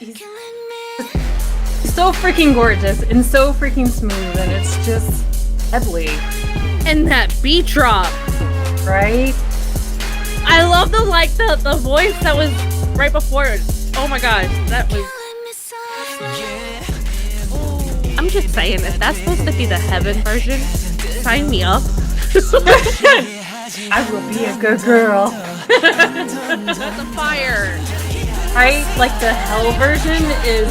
he's so freaking gorgeous and so freaking smooth, and it's just deadly. And that beat drop, right? I love the voice that was right before it. Oh my gosh, that was. I'm just saying, if that's supposed to be the heaven version, sign me up. I will be a good girl. That's a fire. Right? Like the hell version is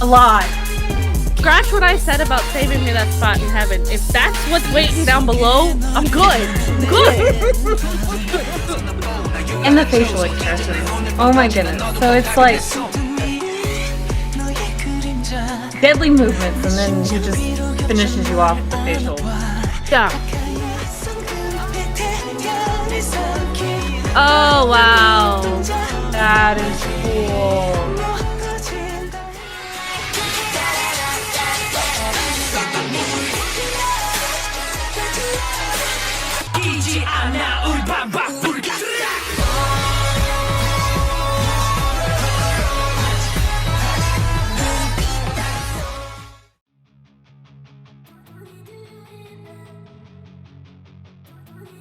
a lot. Scratch what I said about saving me that spot in heaven. If that's what's waiting down below, I'm good. And the facial expressions. Oh my goodness. So it's like deadly movements, and then he just finishes you off with the facial. Yeah. Oh wow. That is cool.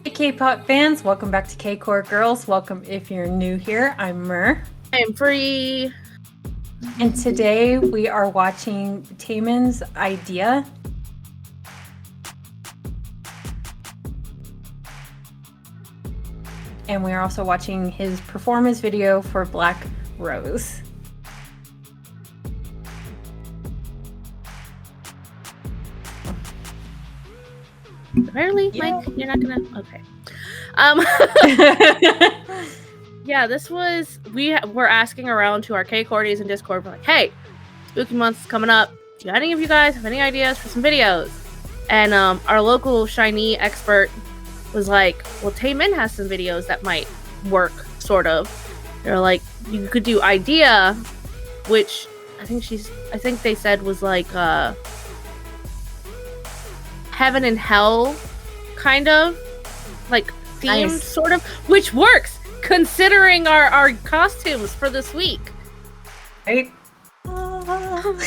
Hey K-pop fans, welcome back to K-CordGirls. Welcome if you're new here. I'm Mer. I'm Free. And today we are watching TAEMIN's Idea. And we are also watching his performance video for Black Rose. Apparently, Mike, you're not gonna. Okay. Yeah, this was. We were asking around to our K-Cordies and Discord. We're like, hey, spooky month is coming up. Do any of you guys have any ideas for some videos? And our local SHINee expert was like, well, TAEMIN has some videos that might work, sort of. They're like, you could do Idea, which I think they said was like heaven and hell, kind of like themed, nice. Sort of, which works considering our costumes for this week. Right? Oh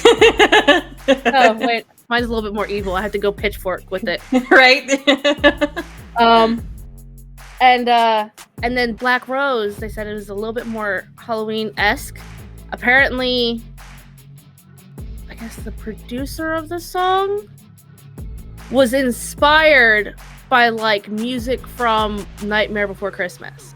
wait, mine's a little bit more evil. I had to go pitchfork with it. Right? And then Black Rose, they said it was a little bit more Halloween-esque. Apparently, I guess the producer of the song was inspired by like music from Nightmare Before Christmas.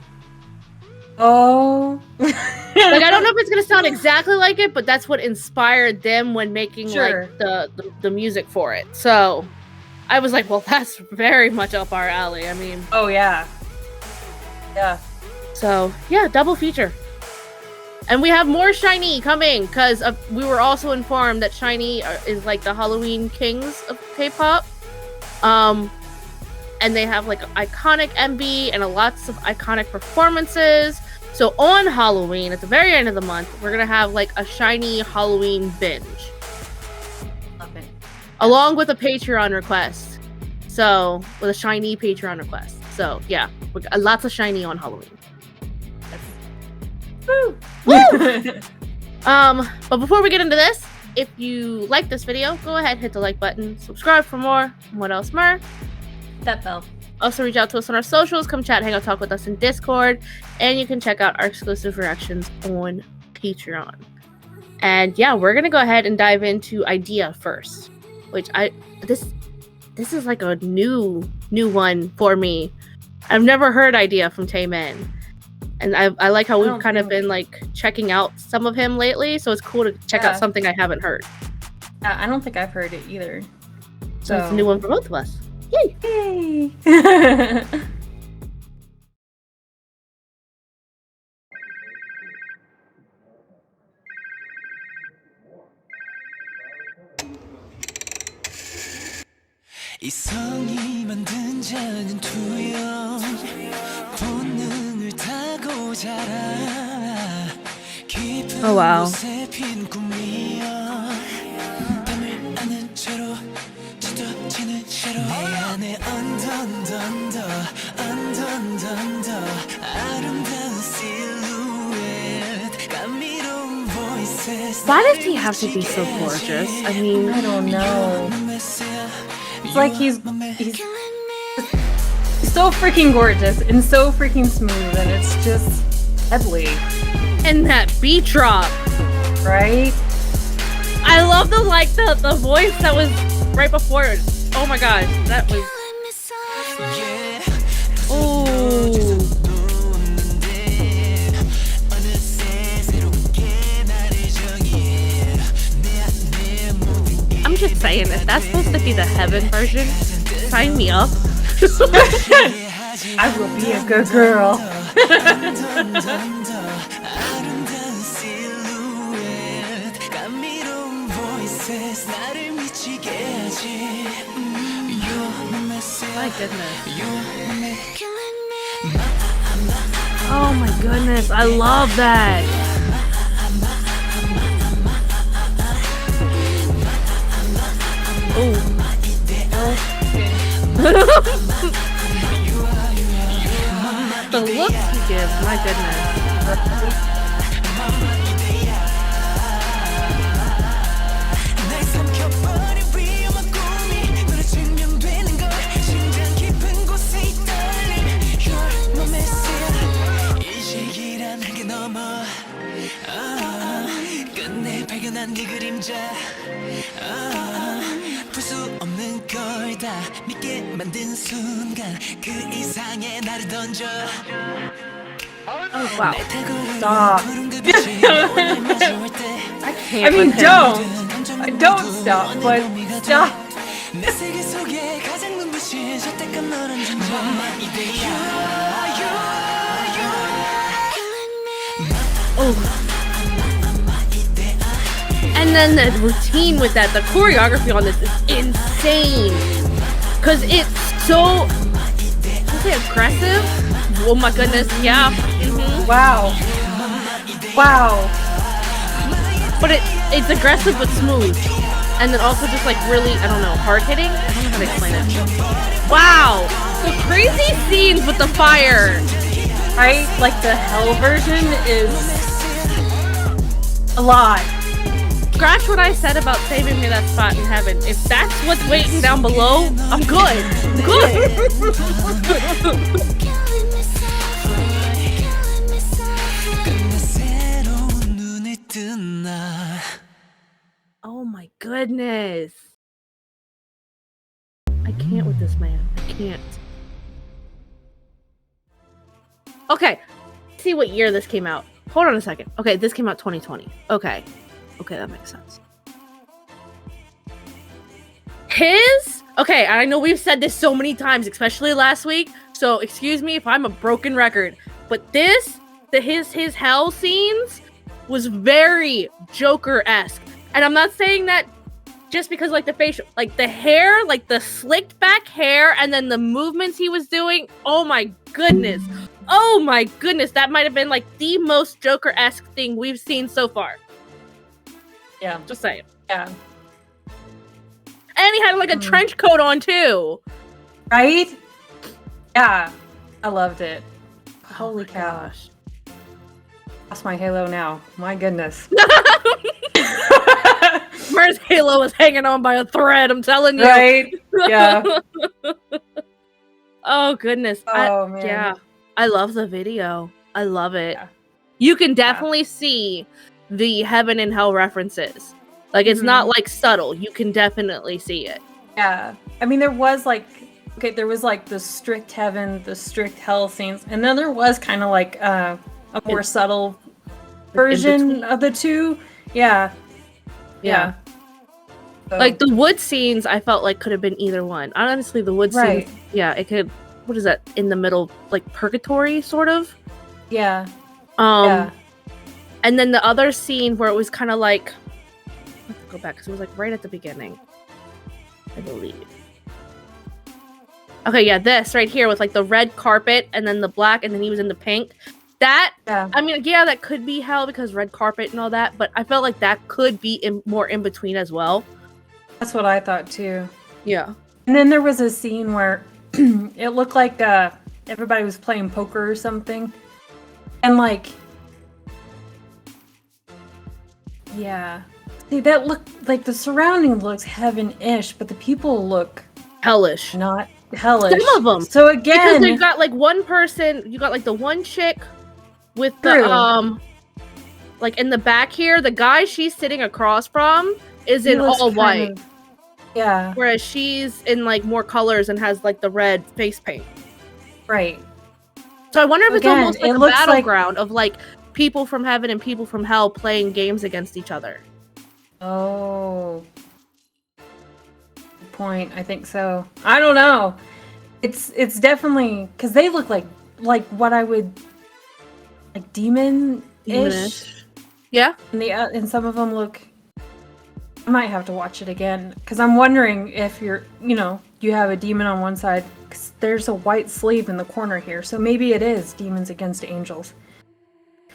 Oh. Like, I don't know if it's gonna sound exactly like it, but that's what inspired them when making Sure. like the music for it. So I was like, well, that's very much up our alley. I mean, Oh yeah. Yeah. so yeah, double feature. And we have more SHINee coming because we were also informed that SHINee is like the Halloween kings of K-pop. And they have like iconic MV and lots of iconic performances. So on Halloween, at the very end of the month, we're gonna have like a SHINee Halloween binge, Love it. along with a Patreon request. So with a SHINee Patreon request. So yeah, we got lots of SHINee on Halloween. Woo! Woo! But before we get into this, if you like this video, go ahead, hit the like button, subscribe for more. What else, Mer? That bell. Also, reach out to us on our socials. Come chat, hang out, talk with us in Discord. And you can check out our exclusive reactions on Patreon. And yeah, we're going to go ahead and dive into Idea first. Which this is like a new one for me. I've never heard Idea from TAEMIN. And I like how we've kind of been like checking out some of him lately. So it's cool to check out something I haven't heard. I don't think I've heard it either. So it's a new one for both of us. Yay! Yay! 이성이 만든 자는 투영 본능을 타고 자라 깊은 Oh, wow. 곳에 핀 꿈이여 밤을 아는 채로 짙어지는 채로 내 안에 언더 아름다운 실루엣 감히 Why does he have to be so gorgeous? I mean, I don't know. It's like he's so freaking gorgeous and so freaking smooth, and it's just deadly, and that beat drop. right? I love the voice that was right before it. Oh my gosh, that was. Ooh. I'm just saying, if that's supposed to be the heaven version, sign me up. I will be a good girl. My goodness. Oh my goodness, I love that. Oh. The look he gives, my goodness. 네 그림자 풀 수 없는 걸 다 믿게 만든 순간 그 이상의 나를 던져 Oh wow. Stop. I can't. I mean, with him. don't stop, but stop. 내 세계 속에 가장 눈부신 절대감 너란 존재만 이대야 Oh. And then the routine with that, the choreography on this is insane. Cause it's so, is it aggressive? Oh my goodness, yeah. Mhm. Wow. Wow. But it's aggressive but smooth. And then also just like really, I don't know, hard hitting? I don't know how to explain it. Wow. The crazy scenes with the fire. Right? Like the hell version is a lot. Scratch what I said about saving me that spot in heaven. If that's what's waiting down below, I'm good. Good. Oh my goodness. I can't with this man. I can't. Okay. Let's see what year this came out. Hold on a second. Okay, this came out 2020. Okay. Okay, that makes sense. Okay, I know we've said this so many times, especially last week, so excuse me if I'm a broken record, but his hell scenes was very Joker-esque. And I'm not saying that just because like the facial, like the hair, like the slicked back hair, and then the movements he was doing, oh my goodness. Oh my goodness, that might have been like the most Joker-esque thing we've seen so far. Yeah. Just saying. Yeah. And he had like a trench coat on too. Right? Yeah. I loved it. Holy my cow. gosh. That's my Halo now. My goodness. Mars Halo was hanging on by a thread, I'm telling you. Right? Yeah. Oh goodness. Oh man. Yeah. I love the video. I love it. Yeah. You can definitely see the heaven and hell references. Like it's not like subtle. You can definitely see it. Yeah. I mean, there was like the strict heaven, the strict hell scenes, and then there was kind of like a more subtle version of the two. Yeah. Yeah. So, Like the wood scenes, I felt like could have been either one. Honestly, the wood Right. scenes, yeah, it could. What is that in the middle, like purgatory, sort of? yeah. Yeah. And then the other scene where it was kind of like, I have to go back because it was like right at the beginning, I believe. Okay, yeah, this right here with like the red carpet and then the black, and then he was in the pink. That, Yeah. I mean, yeah, that could be hell because red carpet and all that, but I felt like that could be more in between as well. That's what I thought too. Yeah. And then there was a scene where it looked like everybody was playing poker or something. And like Yeah. See, that look like the surrounding looks heaven-ish, but the people look Hellish. not hellish. Some of them. So Because again, they got like one person, you got like the one chick with the True. like in the back here, the guy she's sitting across from is he in looks all kind white. of- yeah, Whereas she's in like more colors and has like the red face paint. right. So I wonder if it's Again, almost like it a looks like- battleground of like people from heaven and people from hell playing games against each other. Oh. Good point. I think so. I don't know. It's definitely because they look like what I would like demon-ish. Demonish. Yeah. And some of them look. I might have to watch it again because I'm wondering if you have a demon on one side because there's a white sleeve in the corner here, so maybe it is demons against angels.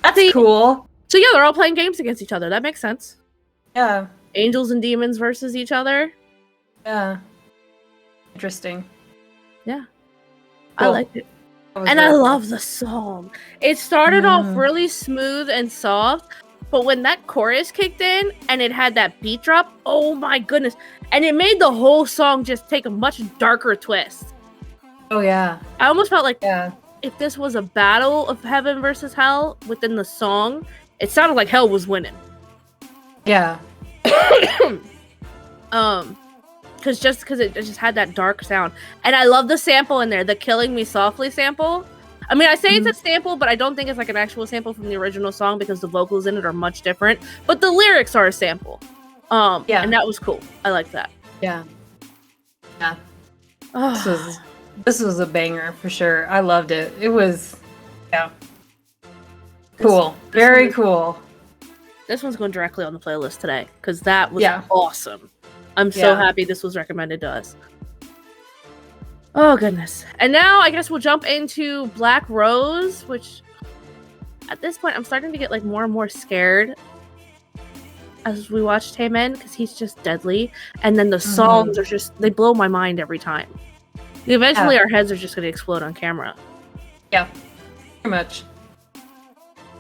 That's See- cool. So yeah, they're all playing games against each other. That makes sense. Yeah, Angels and demons versus each other. yeah. Interesting. Yeah. I Cool. like it. That was And I very cool. love the song. It started off Mm. really smooth and soft, but when that chorus kicked in and it had that beat drop, oh my goodness. And it made the whole song just take a much darker twist. Oh yeah, I almost felt like yeah. if this was a battle of heaven versus hell within the song, it sounded like hell was winning. Yeah. Because it just had that dark sound. And I love the sample in there, the Killing Me Softly sample. I mean, I say it's a sample, but I don't think it's like an actual sample from the original song because the vocals in it are much different. But the lyrics are a sample. Yeah. And that was cool. I like that. Yeah. Yeah. Oh, This was a banger for sure. I loved it. It was yeah. Cool. Very cool. this one's going directly on the playlist today because that was Yeah. awesome. I'm so Yeah. happy this was recommended to us. Oh goodness. And now I guess we'll jump into Black Rose, which at this point I'm starting to get like more and more scared as we watch TAEMIN because he's just deadly. And then the songs are just, they blow my mind every time. Eventually our heads are just going to explode on camera. Yeah. Pretty much.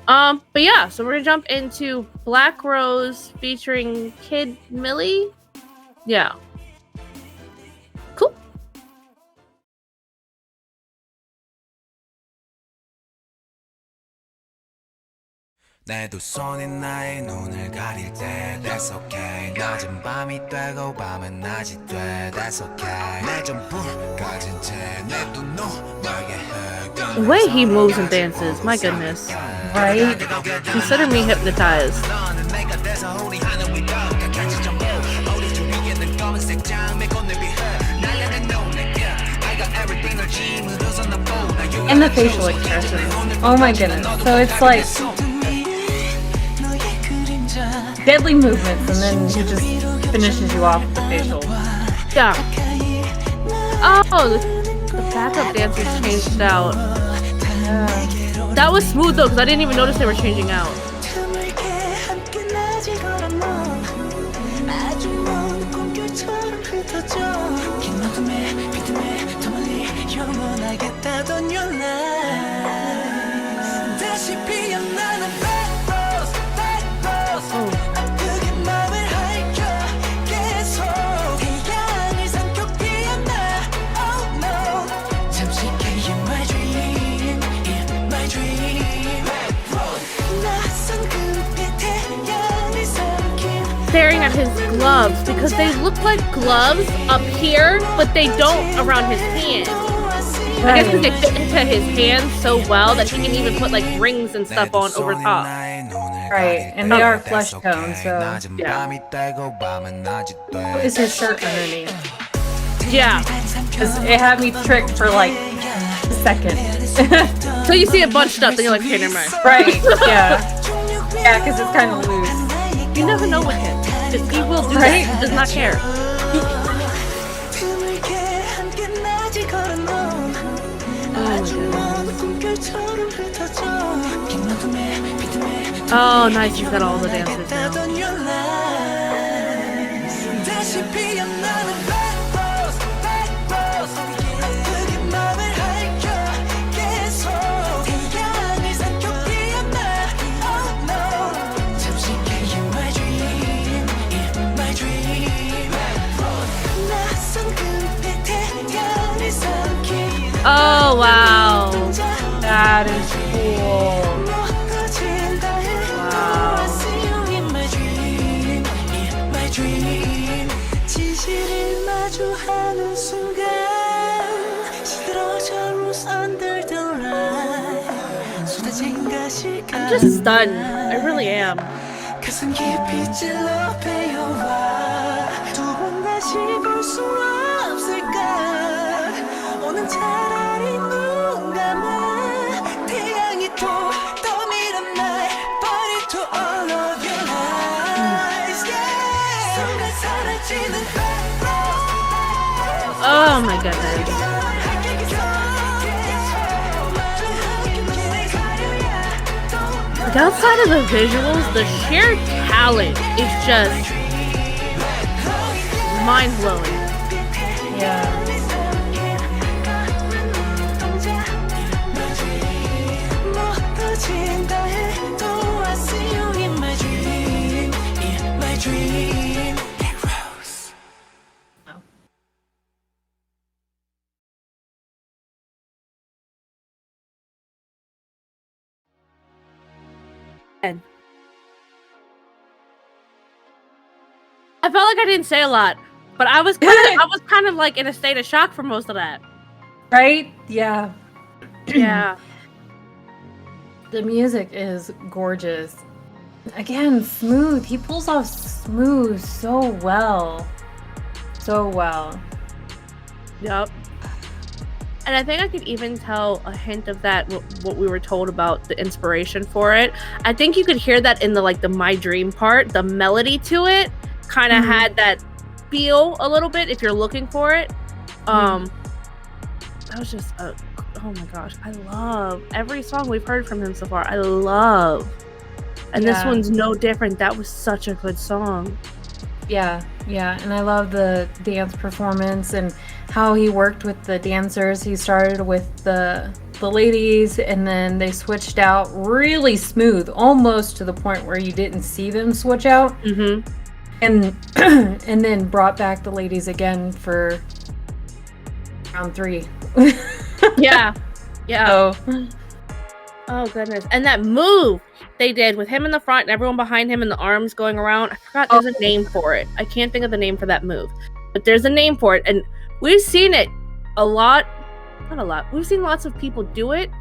But yeah, so we're gonna jump into Black Rose featuring Kid Milli. Yeah. Cool. 내 두 손이 나의 눈을 가릴 때 That's okay 낮은 밤이 되고 밤은 낮이 돼 That's okay 내 전부를 가진 채내 두 너에게 The way he moves and dances, my goodness. Right? Consider me hypnotized. 너는 내가 돼서 우리 하늘 위로 같이 전부 우리 두 위에는 검은색 장미 꽃을 피해 날려는 눈에 I got everything 널 짐으로써 나 보나 And the facial expressions. Oh my goodness. So it's like deadly movements and then he just finishes you off with the facial. Yeah. Oh, the backup dancers changed out. That was smooth though, because I didn't even notice they were changing out. Staring at his gloves because they look like gloves up here, but they don't around his hands. I guess because they fit into his hands so well that he can even put like rings and stuff on over top. Right, and they are flesh tone, so Yeah. what is his shirt underneath? Yeah. 'Cause it had me tricked for like a second. So you see it bunched up, then you're like, okay, never mind. Right, yeah. Yeah, because it's kind of loose. You never know with him. Just he will do Right? that. He does not care. Oh, nice. He's got all the dancers now. Oh wow. That is cool. I'm just stunned. I really am. 가슴 깊이 찔러 베어와 두 번 다시 볼 수 없을까 오늘 차라리 눈 감아 태양이 또 떠미는 날 But into all of your eyes yeah. 순간 사라지는 Oh my goodness. Like outside of the visuals, the sheer talent is just mind-blowing. Yeah. I felt like I didn't say a lot, but I was kind of like in a state of shock for most of that. Right? Yeah. Yeah. The music is gorgeous. Again, smooth. He pulls off smooth so well. So well. Yep. And I think I could even tell a hint of that, what we were told about the inspiration for it. I think you could hear that in the My Dream part. The melody to it kind of had that feel a little bit if you're looking for it. That was just, oh my gosh. I love every song we've heard from him so far. I love. And this one's no different. That was such a good song. Yeah, yeah. And I love the dance performance and how he worked with the dancers. He started with the ladies and then they switched out really smooth, almost to the point where you didn't see them switch out. Mm-hmm. And and then brought back the ladies again for round 3. Yeah. Yeah. So, oh goodness. And that move they did with him in the front and everyone behind him and the arms going around. I forgot there's a name for it. I can't think of the name for that move. But there's a name for it. And we've seen it a lot. Not a lot. We've seen lots of people do it.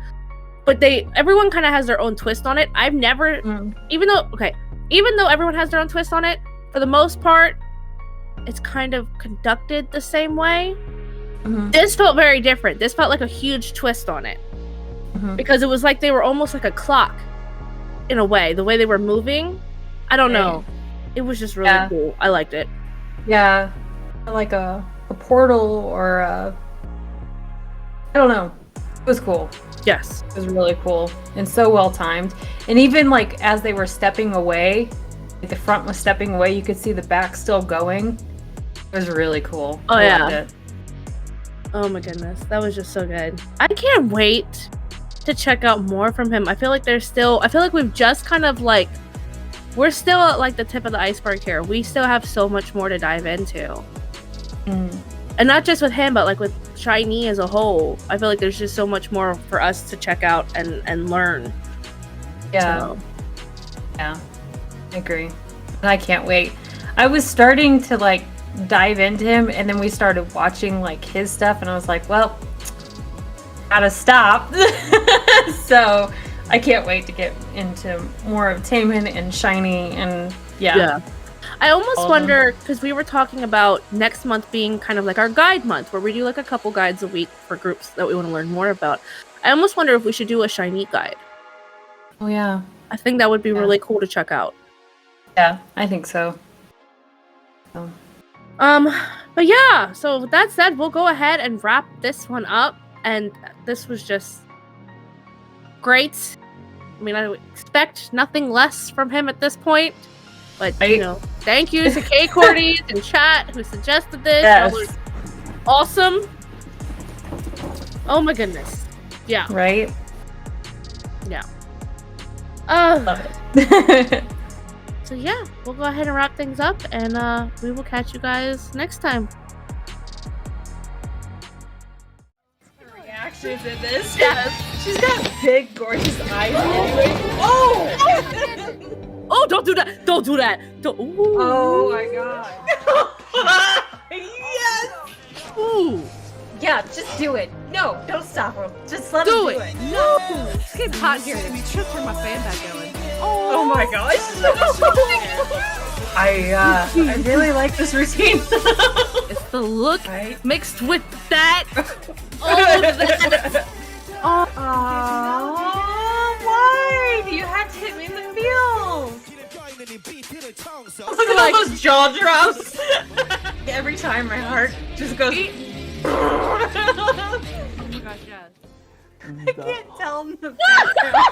But everyone kind of has their own twist on it. I've never even though everyone has their own twist on it, for the most part, it's kind of conducted the same way. This felt very different. This felt like a huge twist on it. Because it was like they were almost like a clock in a way. The way they were moving. I don't know. It was just really cool. I liked it. Yeah. Like a portal or I don't know. It was cool. Yes. It was really cool. And so well timed. And even like as they were stepping away, like the front was stepping away, you could see the back still going. It was really cool. Oh, I loved it. Oh my goodness. That was just so good. I can't wait to check out more from him. I feel like we've just kind of like, we're still at like the tip of the iceberg here. We still have so much more to dive into. And not just with him, but like with SHINee as a whole. I feel like there's just so much more for us to check out and learn. Yeah. So. Yeah. I agree. And I can't wait. I was starting to like dive into him and then we started watching like his stuff and I was like, well, gotta stop. So I can't wait to get into more of TAEMIN and SHINee and yeah. I almost wonder, because we were talking about next month being kind of like our guide month, where we do like a couple guides a week for groups that we want to learn more about. I almost wonder if we should do a SHINee guide. Oh yeah. I think that would be really cool to check out. Yeah, I think so. But yeah, so with that said, we'll go ahead and wrap this one up. And this was just great. I mean, I would expect nothing less from him at this point. But, you know, thank you to K-CordGirls in chat who suggested this. That was awesome. Oh my goodness. Yeah. Right? Yeah. Love it. So yeah, we'll go ahead and wrap things up and we will catch you guys next time. Reaction. actress in this. Yes. She's got big, gorgeous eyes. Oh! Oh, don't do that! Don't do that! Don't. Ooh. Oh my god. Yes! Ooh. Yeah, just do it. No, don't stop her. Just let Do him it. do it. No. It's getting hot here. Let me just turn my fan back going. Oh my gosh. I really like this routine. It's the look Right? mixed with that. Oh, that. Oh. Why? You had to hit me in the feels. Look at all those jaw drops. Every time my heart just goes. Oh my gosh, yes. I can't tell in the background.